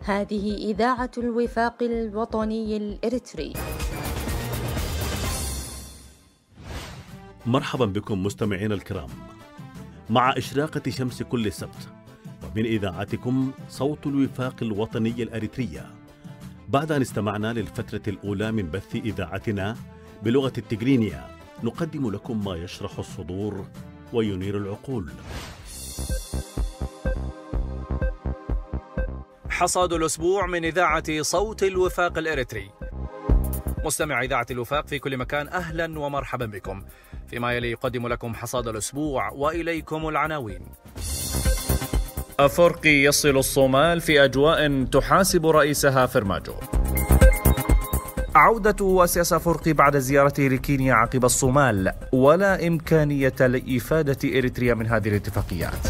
هذه إذاعة الوفاق الوطني الإريتري. مرحبا بكم مستمعينا الكرام مع إشراقة شمس كل سبت، ومن إذاعتكم صوت الوفاق الوطني الأريترية. بعد أن استمعنا للفترة الأولى من بث إذاعتنا بلغة التجرينية، نقدم لكم ما يشرح الصدور وينير العقول. حصاد الأسبوع من إذاعة صوت الوفاق الإريتري. مستمع إذاعة الوفاق في كل مكان، أهلا ومرحبا بكم. فيما يلي يقدم لكم حصاد الأسبوع وإليكم العناوين. أفورقي يصل الصومال في أجواء تحاسب رئيسها فرماجو. عودة أسياس أفورقي بعد زيارته لكينيا عقب الصومال، ولا إمكانية لإفادة إريتريا من هذه الاتفاقيات.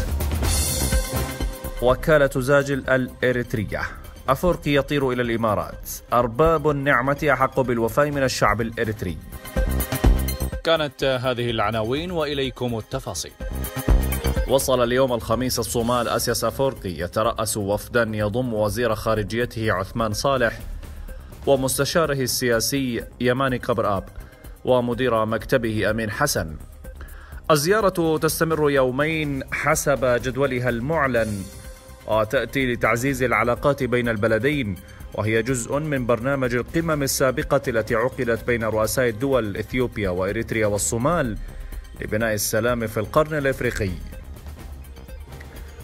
وكالة زاجل الإريترية: أفورقي يطير إلى الإمارات، أرباب النعمة أحق بالوفاء من الشعب الإريتري. كانت هذه العناوين وإليكم التفاصيل. وصل اليوم الخميس الصومال أسياس أفورقي يترأس وفدا يضم وزير خارجيته عثمان صالح ومستشاره السياسي يماني كبر آب ومدير مكتبه أمين حسن. الزيارة تستمر يومين حسب جدولها المعلن، وتأتي لتعزيز العلاقات بين البلدين، وهي جزء من برنامج القمم السابقة التي عقدت بين رؤساء الدول إثيوبيا وإريتريا والصومال لبناء السلام في القرن الإفريقي.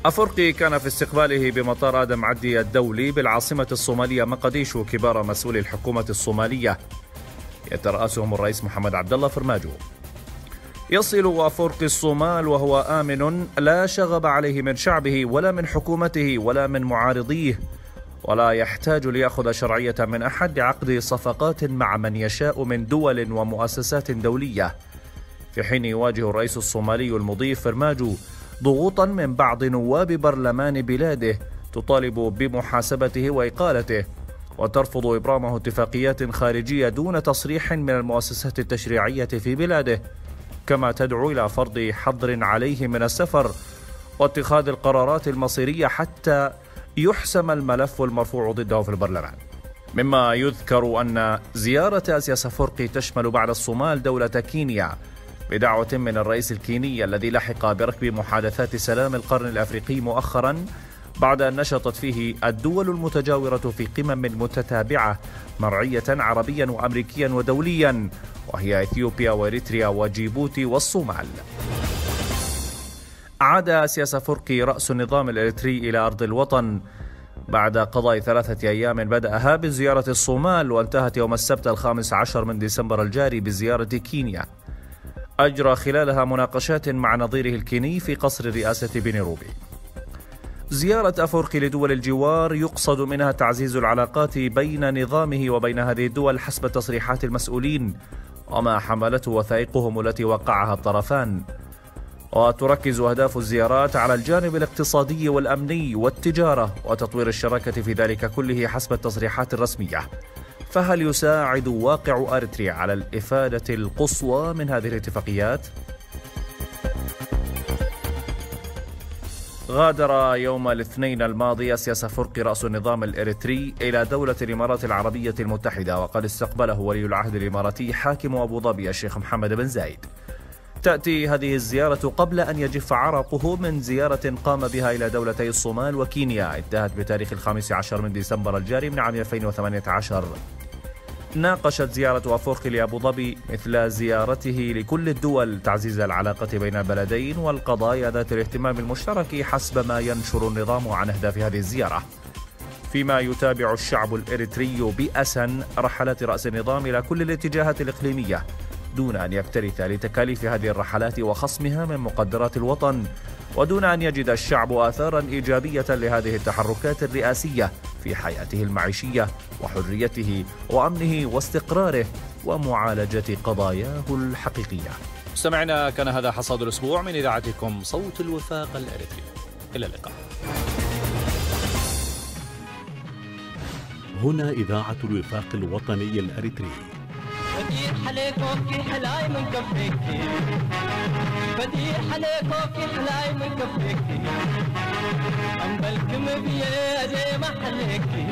أفورقي كان في استقباله بمطار آدم عدي الدولي بالعاصمة الصومالية مقديشو كبار مسؤولي الحكومة الصومالية يترأسهم الرئيس محمد عبد الله فرماجو. يصل أفورقي الصومال وهو آمن، لا شغب عليه من شعبه ولا من حكومته ولا من معارضيه، ولا يحتاج ليأخذ شرعية من أحد لعقد صفقات مع من يشاء من دول ومؤسسات دولية، في حين يواجه الرئيس الصومالي المضيف فرماجو ضغوطا من بعض نواب برلمان بلاده تطالب بمحاسبته وإقالته، وترفض إبرامه اتفاقيات خارجية دون تصريح من المؤسسات التشريعية في بلاده، كما تدعو إلى فرض حظر عليه من السفر واتخاذ القرارات المصيرية حتى يحسم الملف المرفوع ضده في البرلمان. مما يذكر أن زيارة أسياس أفورقي تشمل بعد الصومال دولة كينيا بدعوة من الرئيس الكيني الذي لحق بركب محادثات سلام القرن الأفريقي مؤخرا، بعد أن نشطت فيه الدول المتجاورة في قمم متتابعة مرعية عربيا وأمريكيا ودوليا، وهي إثيوبيا وإريتريا وجيبوتي والصومال. عاد أسياس أفورقي رأس النظام الإريتري إلى أرض الوطن بعد قضاء 3 أيام بدأها بزيارة الصومال، وانتهت يوم السبت 15 من ديسمبر الجاري بزيارة كينيا، أجرى خلالها مناقشات مع نظيره الكيني في قصر الرئاسة بنيروبي. زيارة أفورقي لدول الجوار يقصد منها تعزيز العلاقات بين نظامه وبين هذه الدول حسب تصريحات المسؤولين وما حملته وثائقهم التي وقعها الطرفان. وتركز أهداف الزيارات على الجانب الاقتصادي والأمني والتجارة وتطوير الشراكة في ذلك كله حسب التصريحات الرسمية. فهل يساعد واقع أريتريا على الإفادة القصوى من هذه الاتفاقيات؟ غادر يوم الاثنين الماضي أسياس أفورقي رأس النظام الإريتري إلى دولة الإمارات العربية المتحدة، وقد استقبله ولي العهد الإماراتي حاكم أبو ظبي الشيخ محمد بن زايد. تأتي هذه الزيارة قبل أن يجف عرقه من زيارة قام بها إلى دولتي الصومال وكينيا انتهت بتاريخ 15 من ديسمبر الجاري من عام 2018. ناقشت زيارة أفورقي لأبو ظبي مثل زيارته لكل الدول تعزيز العلاقة بين البلدين والقضايا ذات الاهتمام المشترك حسب ما ينشر النظام عن أهداف هذه الزيارة، فيما يتابع الشعب الإريتري بأسا رحلات رأس النظام إلى كل الاتجاهات الإقليمية دون أن يكترث لتكاليف هذه الرحلات وخصمها من مقدرات الوطن، ودون أن يجد الشعب آثارا إيجابية لهذه التحركات الرئاسية في حياته المعيشية وحريته وأمنه واستقراره ومعالجة قضاياه الحقيقية. مستمعينا، كان هذا حصاد الأسبوع من إذاعتكم صوت الوفاق الإريتري. إلى اللقاء. هنا إذاعة الوفاق الوطني الأريتري. بدير حليك وفي حلاي من كفيك، بدير حليك وفي حلاي من كفيك، أم بالكم بيه زي ما حليك. عليكي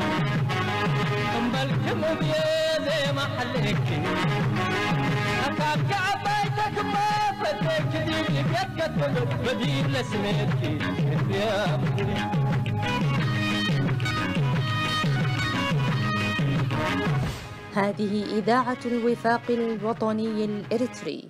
مبلكم بيدي ما حليكي أكاك عبايتك ما فديك دي بيدك بديل لسميتي يا بدري. هذه إذاعة الوفاق الوطني الإريتري.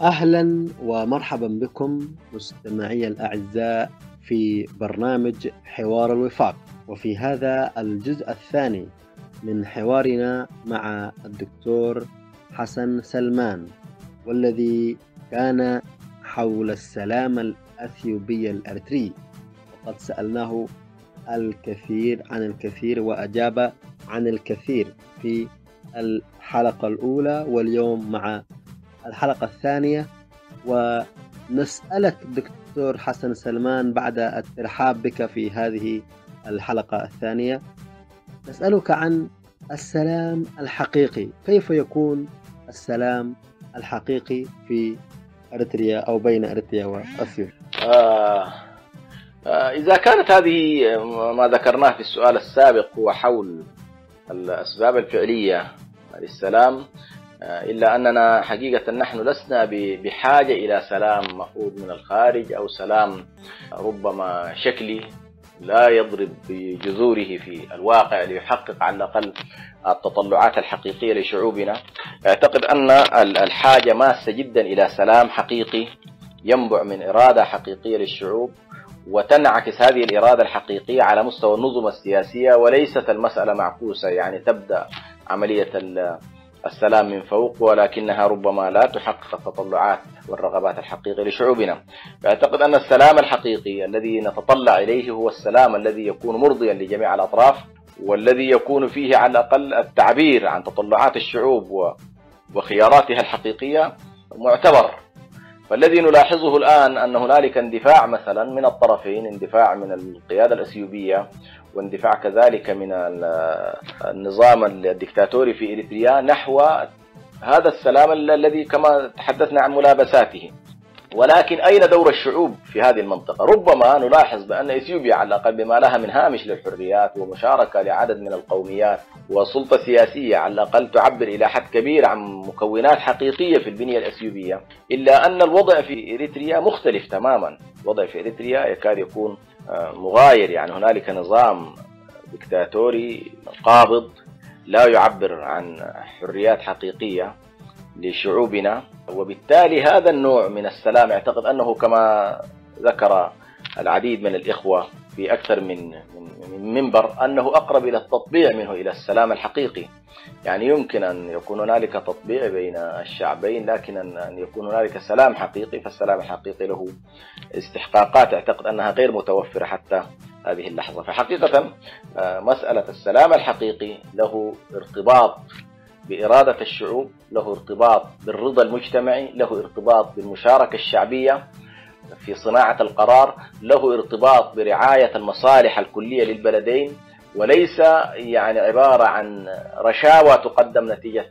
أهلا ومرحبا بكم مستمعي الأعزاء في برنامج حوار الوفاق، وفي هذا الجزء الثاني من حوارنا مع الدكتور حسن سلمان، والذي كان حول السلام الأثيوبي الأريتري، وقد سألناه الكثير عن الكثير وأجاب عن الكثير في الحلقة الأولى، واليوم مع الحلقة الثانية. ونسألك دكتور حسن سلمان بعد الترحاب بك في هذه الحلقة الثانية، نسألك عن السلام الحقيقي. كيف يكون السلام الحقيقي في أريتريا أو بين أريتريا وأثيوبيا؟ إذا كانت هذه ما ذكرناه في السؤال السابق هو حول الأسباب الفعلية للسلام، إلا أننا حقيقة نحن لسنا بحاجة إلى سلام مفروض من الخارج أو سلام ربما شكلي لا يضرب بجذوره في الواقع ليحقق على الأقل التطلعات الحقيقية لشعوبنا. أعتقد أن الحاجة ماسة جدا إلى سلام حقيقي ينبع من إرادة حقيقية للشعوب، وتنعكس هذه الإرادة الحقيقية على مستوى النظم السياسية، وليست المسألة معكوسة، يعني تبدأ عملية السلام من فوق ولكنها ربما لا تحقق التطلعات والرغبات الحقيقية لشعوبنا. فأعتقد أن السلام الحقيقي الذي نتطلع إليه هو السلام الذي يكون مرضيا لجميع الأطراف، والذي يكون فيه على الأقل التعبير عن تطلعات الشعوب وخياراتها الحقيقية معتبر. فالذي نلاحظه الآن أن هنالك اندفاع مثلا من الطرفين، اندفاع من القيادة الأثيوبية واندفاع كذلك من النظام الدكتاتوري في إريتريا نحو هذا السلام الذي كما تحدثنا عن ملابساته. ولكن أين دور الشعوب في هذه المنطقة؟ ربما نلاحظ بأن إثيوبيا على الأقل بما لها من هامش للحريات ومشاركة لعدد من القوميات وسلطة سياسية على الأقل تعبر إلى حد كبير عن مكونات حقيقية في البنية الأثيوبية، إلا أن الوضع في إريتريا مختلف تماما. الوضع في إريتريا يكاد يكون مغاير، يعني هنالك نظام دكتاتوري قابض لا يعبر عن حريات حقيقية لشعوبنا، وبالتالي هذا النوع من السلام اعتقد أنه كما ذكر العديد من الإخوة في أكثر من منبر أنه أقرب إلى التطبيع منه إلى السلام الحقيقي. يعني يمكن أن يكون هنالك تطبيع بين الشعبين، لكن أن يكون هنالك سلام حقيقي، فالسلام الحقيقي له استحقاقات اعتقد أنها غير متوفرة حتى هذه اللحظة. فحقيقة مسألة السلام الحقيقي له ارتباط بإرادة الشعوب، له ارتباط بالرضا المجتمعي، له ارتباط بالمشاركة الشعبية في صناعة القرار، له ارتباط برعاية المصالح الكلية للبلدين، وليس يعني عبارة عن رشاوى تقدم نتيجة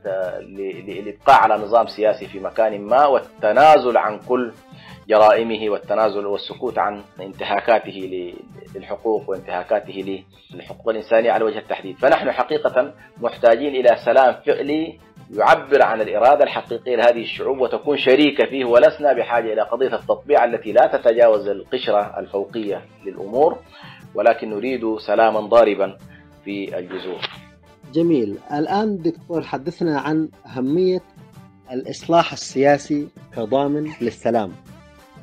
الإبقاء على نظام سياسي في مكان ما والتنازل عن كل جرائمه والتنازل والسكوت عن انتهاكاته للحقوق وانتهاكاته للحقوق الإنسانية على وجه التحديد. فنحن حقيقة محتاجين إلى سلام فعلي يعبر عن الإرادة الحقيقية لهذه الشعوب وتكون شريكة فيه، ولسنا بحاجة إلى قضية التطبيع التي لا تتجاوز القشرة الفوقية للأمور، ولكن نريد سلاما ضاربا في الجذور. جميل. الآن دكتور حدثنا عن أهمية الإصلاح السياسي كضامن للسلام.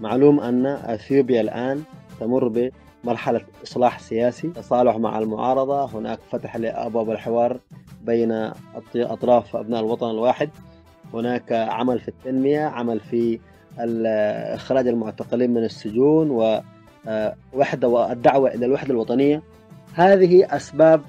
معلوم أن أثيوبيا الآن تمر بمرحلة إصلاح سياسي، تصالح مع المعارضة، هناك فتح لأبواب الحوار بين أطراف أبناء الوطن الواحد، هناك عمل في التنمية، عمل في إخراج المعتقلين من السجون، ووحدة والدعوة إلى الوحدة الوطنية. هذه أسباب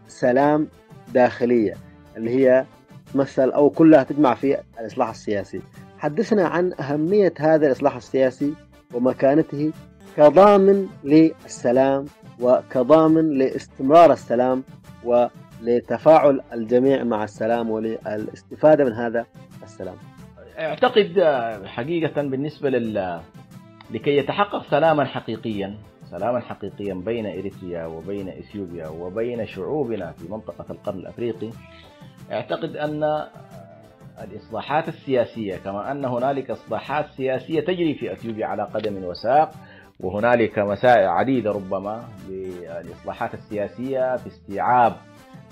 سلام داخلية اللي هي تمثل أو كلها تجمع في الإصلاح السياسي. حدثنا عن أهمية هذا الإصلاح السياسي ومكانته كضامن للسلام وكضامن لاستمرار السلام ولتفاعل الجميع مع السلام وللاستفادة من هذا السلام. أعتقد حقيقة بالنسبة لكي يتحقق سلاما حقيقيا بين إريتريا وبين إثيوبيا وبين شعوبنا في منطقة القرن الأفريقي، أعتقد أن الإصلاحات السياسية، كما أن هنالك إصلاحات سياسية تجري في أثيوبيا على قدم وساق، وهنالك مسائل عديدة ربما للإصلاحات السياسية في استيعاب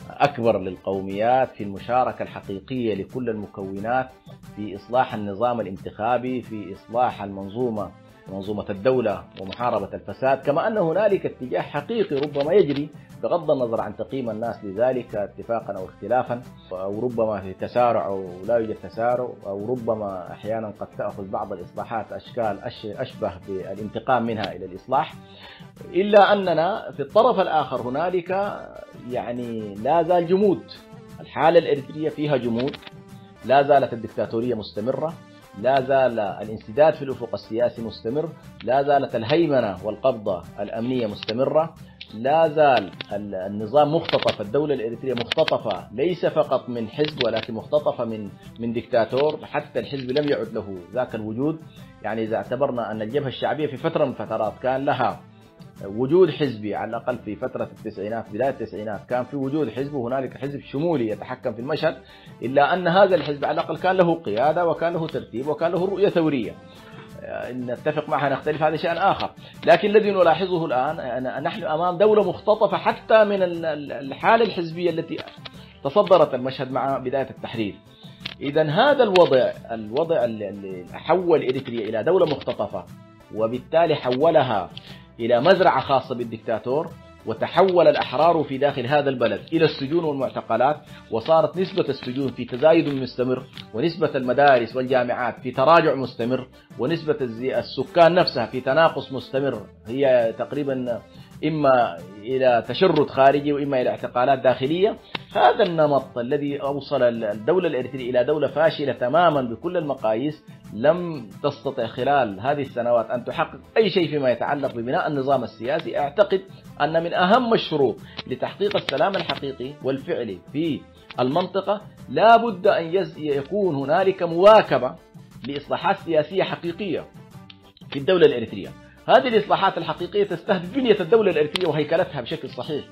أكبر للقوميات، في المشاركة الحقيقية لكل المكونات في إصلاح النظام الانتخابي، في إصلاح منظومة الدولة ومحاربة الفساد، كما أن هنالك اتجاه حقيقي ربما يجري بغض النظر عن تقييم الناس لذلك اتفاقا أو اختلافا، أو ربما في تسارع أو لا يوجد تسارع، أو ربما أحيانا قد تأخذ بعض الإصلاحات أشكال أشبه بالانتقام منها إلى الإصلاح، إلا أننا في الطرف الآخر هنالك يعني لا زال جمود. الحالة الإريترية فيها جمود، لا زالت الدكتاتورية مستمرة، لا زال الانسداد في الأفق السياسي مستمر، لا زالت الهيمنة والقبضة الأمنية مستمرة، لا زال النظام مختطف، الدولة الإريترية مختطفة ليس فقط من حزب ولكن مختطفة من دكتاتور، حتى الحزب لم يعد له ذاك الوجود. يعني إذا اعتبرنا أن الجبهة الشعبية في فترة من فترات كان لها وجود حزبي، على الأقل في فترة التسعينات بداية التسعينات كان في وجود حزب، وهنالك حزب شمولي يتحكم في المشهد، إلا أن هذا الحزب على الأقل كان له قيادة وكان له ترتيب وكان له رؤية ثورية. نتفق معها نختلف هذا شيء آخر، لكن الذي نلاحظه الآن نحن أمام دولة مختطفة حتى من الحالة الحزبية التي تصدرت المشهد مع بداية التحرير. إذا هذا الوضع اللي حول إريتريا إلى دولة مختطفة، وبالتالي حولها إلى مزرعة خاصة بالدكتاتور، وتحول الأحرار في داخل هذا البلد إلى السجون والمعتقلات، وصارت نسبة السجون في تزايد مستمر، ونسبة المدارس والجامعات في تراجع مستمر، ونسبة السكان نفسها في تناقص مستمر، هي تقريبا إما إلى تشرد خارجي وإما إلى اعتقالات داخلية. هذا النمط الذي أوصل الدولة الإريترية إلى دولة فاشلة تماما بكل المقاييس، لم تستطع خلال هذه السنوات أن تحقق أي شيء فيما يتعلق ببناء النظام السياسي. أعتقد أن من أهم الشروط لتحقيق السلام الحقيقي والفعلي في المنطقة لا بد أن يكون هنالك مواكبة لإصلاحات سياسية حقيقية في الدولة الإريترية. هذه الإصلاحات الحقيقية تستهدف بنية الدولة الإريترية وهيكلتها بشكل صحيح،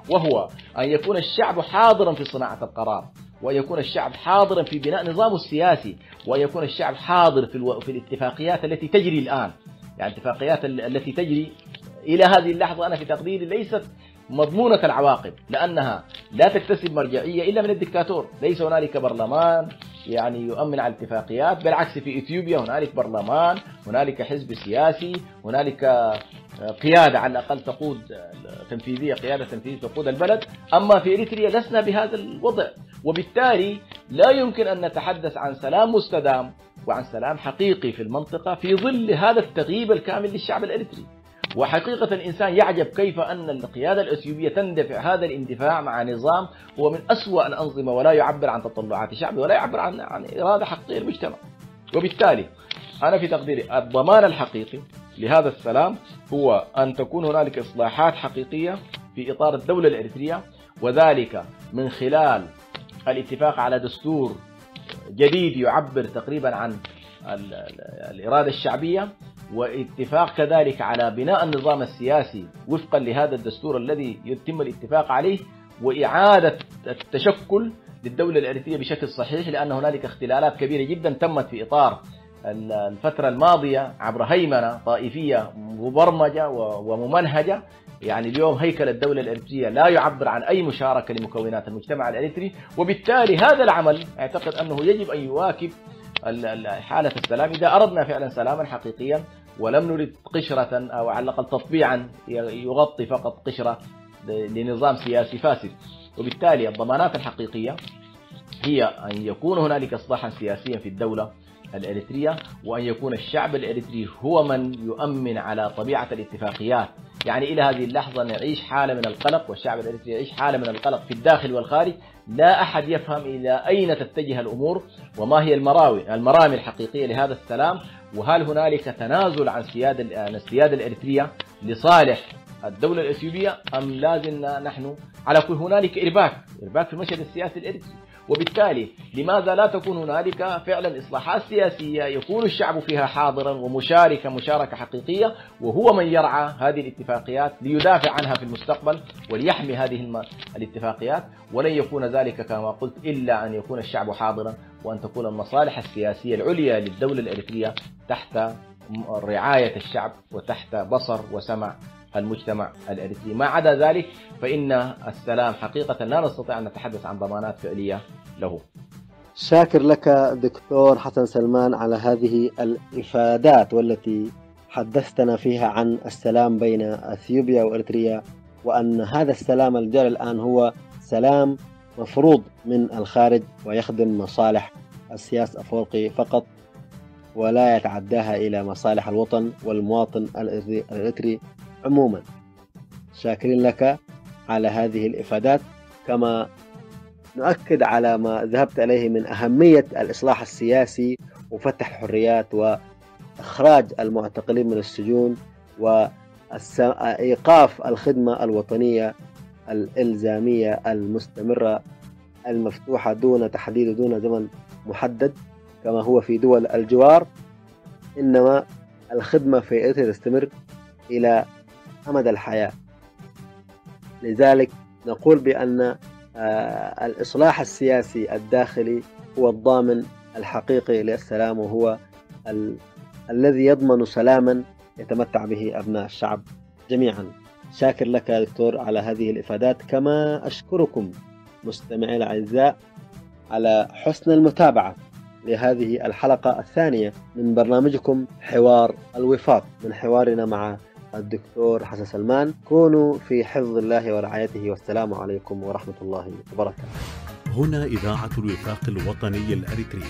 وهو أن يكون الشعب حاضرا في صناعة القرار، وأن يكون الشعب حاضرا في بناء نظامه السياسي، وأن يكون الشعب حاضر في الاتفاقيات التي تجري الآن. يعني الاتفاقيات التي تجري إلى هذه اللحظة أنا في تقديري ليست مضمونة العواقب، لأنها لا تكتسب مرجعية إلا من الدكتاتور. ليس هنالك برلمان يعني يؤمن على الاتفاقيات، بالعكس في إثيوبيا هنالك برلمان، هنالك حزب سياسي، هنالك قيادة على الأقل تقود تنفيذية، قيادة تنفيذية تقود البلد. أما في إريتريا لسنا بهذا الوضع، وبالتالي لا يمكن أن نتحدث عن سلام مستدام وعن سلام حقيقي في المنطقة في ظل هذا التغييب الكامل للشعب الإريتري. وحقيقة الإنسان يعجب كيف أن القيادة الأثيوبية تندفع هذا الاندفاع مع نظام هو من أسوأ الأنظمة، ولا يعبر عن تطلعات شعبه ولا يعبر عن إرادة حقيقية المجتمع. وبالتالي أنا في تقديري الضمان الحقيقي لهذا السلام هو أن تكون هنالك إصلاحات حقيقية في إطار الدولة الإريترية، وذلك من خلال الاتفاق على دستور جديد يعبر تقريبا عن الإرادة الشعبية، واتفاق كذلك على بناء النظام السياسي وفقا لهذا الدستور الذي يتم الاتفاق عليه، وإعادة التشكل للدولة الإريترية بشكل صحيح، لأن هنالك اختلالات كبيرة جدا تمت في إطار الفترة الماضية عبر هيمنة طائفية مبرمجة وممنهجة. يعني اليوم هيكل الدولة الإريترية لا يعبر عن أي مشاركة لمكونات المجتمع الإريتري، وبالتالي هذا العمل أعتقد أنه يجب أن يواكب حالة السلام إذا أردنا فعلا سلاما حقيقيا، ولم نريد قشرة أو على الأقل تطبيعا يغطي فقط قشرة لنظام سياسي فاسد. وبالتالي الضمانات الحقيقية هي أن يكون هنالك إصلاحا سياسيا في الدولة الإريترية، وأن يكون الشعب الإريتري هو من يؤمن على طبيعة الاتفاقيات. يعني إلى هذه اللحظة نعيش حالة من القلق، والشعب الإريتري يعيش حالة من القلق في الداخل والخارج، لا أحد يفهم إلى أين تتجه الأمور وما هي المرامي الحقيقية لهذا السلام، وهل هنالك تنازل عن السيادة الإريترية لصالح الدولة الإثيوبية، أم لازلنا نحن على كل هنالك إرباك في المشهد السياسي الإريتري. وبالتالي لماذا لا تكون هنالك فعلا إصلاحات سياسية يكون الشعب فيها حاضرا ومشاركة مشاركة حقيقية، وهو من يرعى هذه الاتفاقيات ليدافع عنها في المستقبل وليحمي هذه الاتفاقيات، ولن يكون ذلك كما قلت إلا أن يكون الشعب حاضرا وأن تكون المصالح السياسية العليا للدولة الإريترية تحت رعاية الشعب وتحت بصر وسمع المجتمع الإريتري. ما عدا ذلك فإن السلام حقيقة لا نستطيع أن نتحدث عن ضمانات فعلية له. شاكر لك دكتور حسن سلمان على هذه الإفادات والتي حدثتنا فيها عن السلام بين أثيوبيا وإريتريا، وأن هذا السلام الجاري الآن هو سلام مفروض من الخارج ويخدم مصالح السياسي الأفريقي فقط ولا يتعداها إلى مصالح الوطن والمواطن الإريتري عموما. شاكرين لك على هذه الإفادات، كما نؤكد على ما ذهبت إليه من أهمية الإصلاح السياسي وفتح الحريات وإخراج المعتقلين من السجون وإيقاف الخدمة الوطنية الإلزامية المستمرة المفتوحة دون تحديد ودون زمن محدد كما هو في دول الجوار، إنما الخدمة في إريتريا تستمر إلى أمد الحياة. لذلك نقول بأن الإصلاح السياسي الداخلي هو الضامن الحقيقي للسلام، وهو الذي يضمن سلاما يتمتع به أبناء الشعب جميعا. شاكر لك يا دكتور على هذه الإفادات، كما أشكركم مستمعي الأعزاء على حسن المتابعة لهذه الحلقة الثانية من برنامجكم حوار الوفاق، من حوارنا مع الدكتور حسن سلمان. كونوا في حفظ الله ورعايته، والسلام عليكم ورحمة الله وبركاته. هنا إذاعة الوفاق الوطني الأريتري.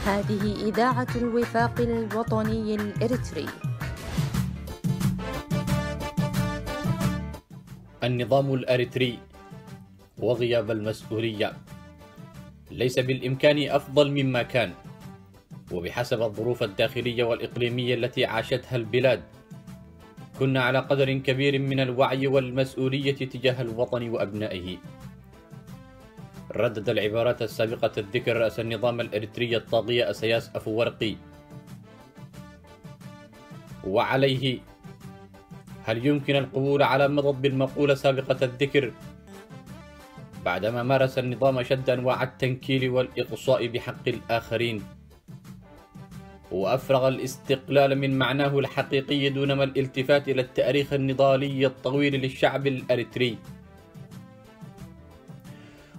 هذه إذاعة الوفاق الوطني الإريتري. النظام الأريتري وغياب المسؤولية ليس بالإمكان أفضل مما كان، وبحسب الظروف الداخلية والإقليمية التي عاشتها البلاد كنا على قدر كبير من الوعي والمسؤولية تجاه الوطن وأبنائه. ردد العبارات السابقة الذكر رأس النظام الإريتري الطاغية إسياس أفورقي، وعليه هل يمكن القبول على مضض بالمقولة سابقة الذكر بعدما مارس النظام أشد أنواع التنكيل والإقصاء بحق الآخرين، وأفرغ الاستقلال من معناه الحقيقي دونما الالتفات إلى التاريخ النضالي الطويل للشعب الأريتري،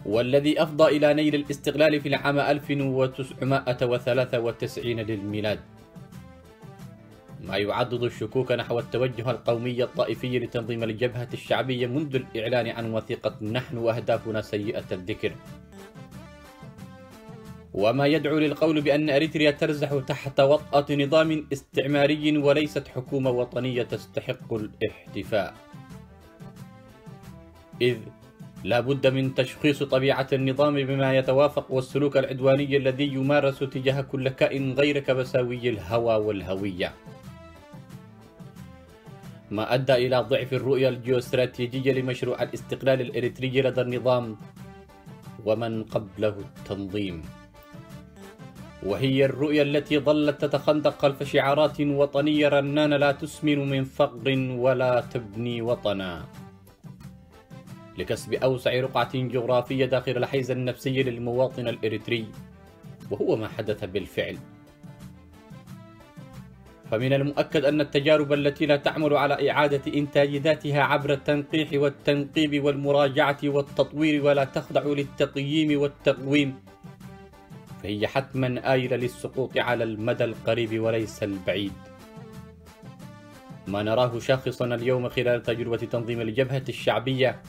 والذي أفضى إلى نيل الاستقلال في العام 1993 للميلاد، ما يعضد الشكوك نحو التوجه القومي الطائفي لتنظيم الجبهة الشعبية منذ الإعلان عن وثيقة نحن وأهدافنا سيئة الذكر، وما يدعو للقول بأن أريتريا ترزح تحت وطأة نظام استعماري وليست حكومة وطنية تستحق الاحتفاء، إذ لا بد من تشخيص طبيعة النظام بما يتوافق والسلوك العدواني الذي يمارس تجاه كل كائن غير كبساوي الهوى والهوية، ما أدى إلى ضعف الرؤية الجيوستراتيجية لمشروع الاستقلال الإريتري لدى النظام ومن قبله التنظيم، وهي الرؤية التي ظلت تتخندق خلف شعارات وطنية رنانة لا تسمن من فقر ولا تبني وطنا، لكسب أوسع رقعة جغرافية داخل الحيز النفسي للمواطن الإريتري، وهو ما حدث بالفعل. فمن المؤكد أن التجارب التي لا تعمل على إعادة إنتاج ذاتها عبر التنقيح والتنقيب والمراجعة والتطوير ولا تخضع للتقييم والتقويم فهي حتما آيلة للسقوط على المدى القريب وليس البعيد. ما نراه شاخصا اليوم خلال تجربة تنظيم الجبهة الشعبية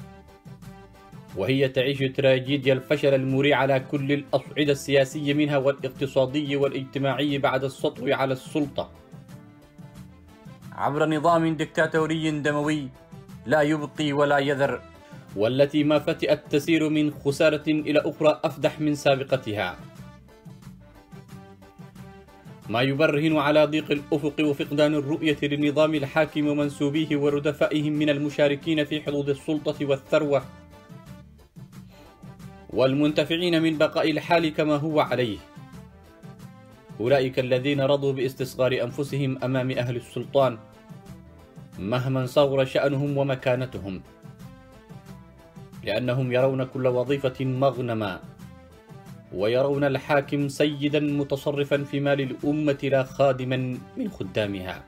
وهي تعيش تراجيديا الفشل المريع على كل الأصعدة السياسية منها والاقتصادي والاجتماعي بعد السطو على السلطة عبر نظام دكتاتوري دموي لا يبقي ولا يذر، والتي ما فتئت تسير من خسارة إلى أخرى أفدح من سابقتها، ما يبرهن على ضيق الأفق وفقدان الرؤية للنظام الحاكم ومنسوبيه وردفائهم من المشاركين في حدود السلطة والثروة والمنتفعين من بقاء الحال كما هو عليه، أولئك الذين رضوا باستصغار أنفسهم أمام أهل السلطان مهما صغر شأنهم ومكانتهم، لأنهم يرون كل وظيفة مغنما ويرون الحاكم سيدا متصرفا في مال الأمة لا خادما من خدامها.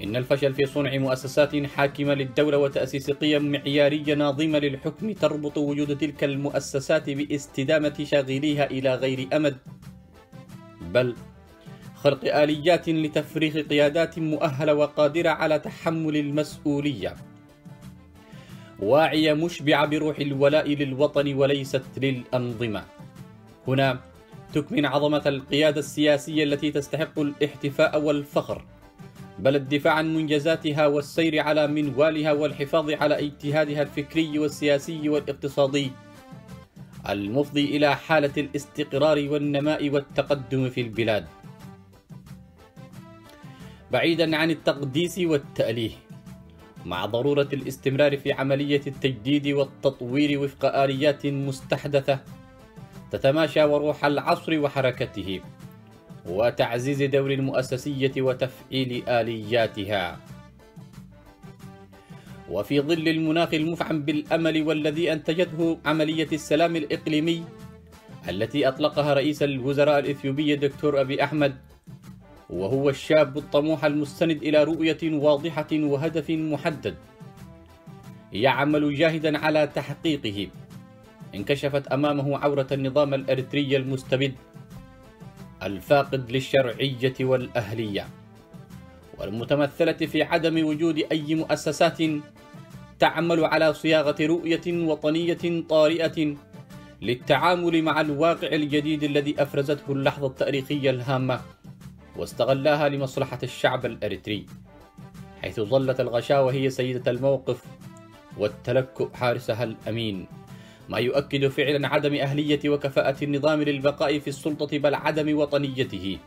إن الفشل في صنع مؤسسات حاكمة للدولة وتأسيس قيم معيارية ناظمة للحكم تربط وجود تلك المؤسسات باستدامة شاغليها إلى غير أمد، بل خلق آليات لتفريغ قيادات مؤهلة وقادرة على تحمل المسؤولية، واعية مشبعة بروح الولاء للوطن وليست للأنظمة. هنا تكمن عظمة القيادة السياسية التي تستحق الاحتفاء والفخر، بل الدفاع عن منجزاتها والسير على منوالها والحفاظ على اجتهادها الفكري والسياسي والاقتصادي المفضي إلى حالة الاستقرار والنماء والتقدم في البلاد، بعيدا عن التقديس والتأليه، مع ضرورة الاستمرار في عملية التجديد والتطوير وفق آليات مستحدثة تتماشى وروح العصر وحركته، وتعزيز دور المؤسسية وتفعيل آلياتها. وفي ظل المناخ المفعم بالأمل والذي أنتجته عملية السلام الإقليمي التي أطلقها رئيس الوزراء الإثيوبي دكتور أبي أحمد، وهو الشاب الطموح المستند إلى رؤية واضحة وهدف محدد يعمل جاهدا على تحقيقه، انكشفت أمامه عورة النظام الإريتري المستبد الفاقد للشرعية والأهلية، والمتمثلة في عدم وجود أي مؤسسات تعمل على صياغة رؤية وطنية طارئة للتعامل مع الواقع الجديد الذي أفرزته اللحظة التاريخية الهامة واستغلاها لمصلحة الشعب الأريتري، حيث ظلت الغشاوة هي سيدة الموقف والتلكؤ حارسها الأمين، ما يؤكد فعلا عدم أهلية وكفاءة النظام للبقاء في السلطة بل عدم وطنيته،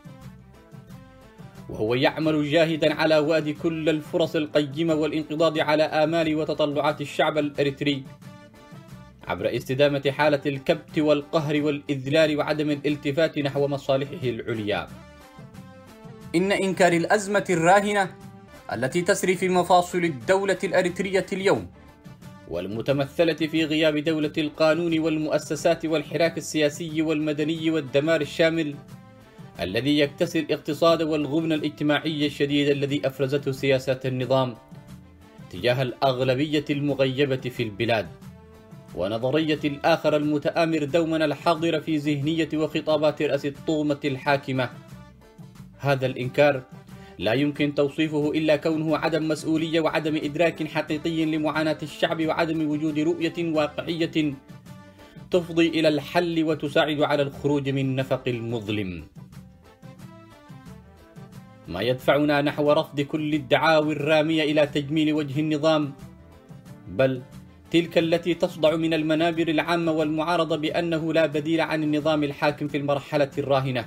وهو يعمل جاهدا على وأد كل الفرص القيمة والانقضاض على آمال وتطلعات الشعب الأريتري عبر استدامة حالة الكبت والقهر والإذلال وعدم الالتفات نحو مصالحه العليا. إن إنكار الأزمة الراهنة التي تسري في مفاصل الدولة الأريترية اليوم، والمتمثلة في غياب دولة القانون والمؤسسات والحراك السياسي والمدني والدمار الشامل الذي يكتسي الاقتصاد والغبن الاجتماعي الشديد الذي أفرزته سياسات النظام تجاه الأغلبية المغيبة في البلاد، ونظرية الآخر المتآمر دوما الحاضر في ذهنية وخطابات رأس الطغمة الحاكمة. هذا الإنكار لا يمكن توصيفه إلا كونه عدم مسؤولية وعدم إدراك حقيقي لمعاناة الشعب وعدم وجود رؤية واقعية تفضي إلى الحل وتساعد على الخروج من نفق المظلم، ما يدفعنا نحو رفض كل الدعاوى الرامية إلى تجميل وجه النظام، بل تلك التي تصدع من المنابر العامة والمعارضة بأنه لا بديل عن النظام الحاكم في المرحلة الراهنة،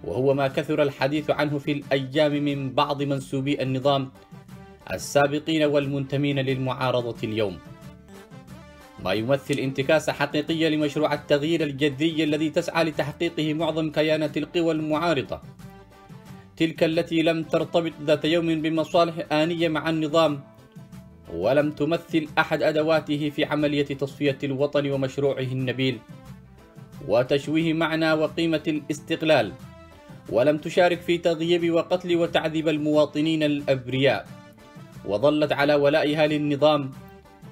وهو ما كثر الحديث عنه في الأيام من بعض منسوبي النظام السابقين والمنتمين للمعارضة اليوم، ما يمثل انتكاسة حقيقية لمشروع التغيير الجذري الذي تسعى لتحقيقه معظم كيانات القوى المعارضة، تلك التي لم ترتبط ذات يوم بمصالح آنية مع النظام، ولم تمثل أحد أدواته في عملية تصفية الوطن ومشروعه النبيل وتشويه معنى وقيمة الاستقلال، ولم تشارك في تغييب وقتل وتعذيب المواطنين الأبرياء، وظلت على ولائها للنظام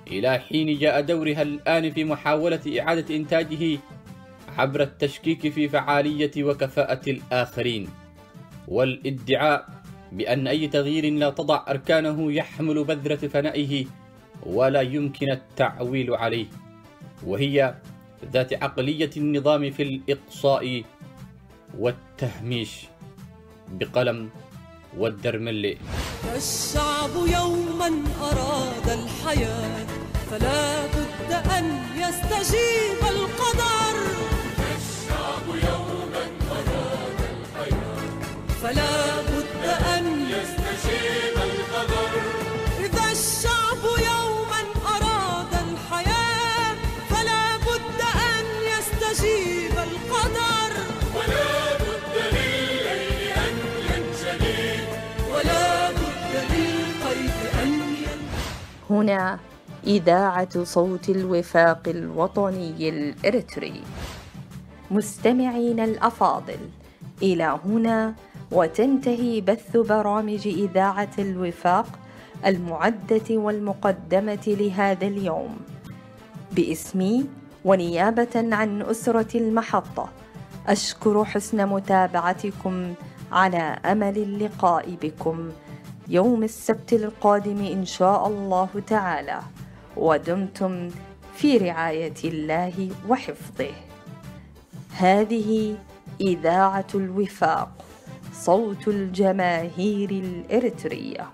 إلى حين جاء دورها الآن في محاولة إعادة إنتاجه عبر التشكيك في فعالية وكفاءة الآخرين، والادعاء بأن أي تغيير لا تضع أركانه يحمل بذرة فنائه ولا يمكن التعويل عليه، وهي ذات عقلية النظام في الإقصاء والتهميش بقلم والدرملي. الشعب يوما أراد الحياة فلا بد أن يستجيب القدر. الشعب يوما أراد الحياة فلا بد أن يستجيب القدر. إذا الشعب يوما أراد الحياة فلا بد أن يستجيب القدر. ولا بد للليل أن ينجلي ولا بد للقيد أن هنا إذاعة صوت الوفاق الوطني الإريتري. مستمعين الأفاضل، إلى هنا وتنتهي بث برامج إذاعة الوفاق المعدة والمقدمة لهذا اليوم. باسمي ونيابة عن أسرة المحطة أشكر حسن متابعتكم على أمل اللقاء بكم يوم السبت القادم إن شاء الله تعالى، ودمتم في رعاية الله وحفظه. هذه إذاعة الوفاق، صوت الجماهير الإريترية.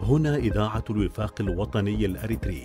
هنا إذاعة الوفاق الوطني الأريتري.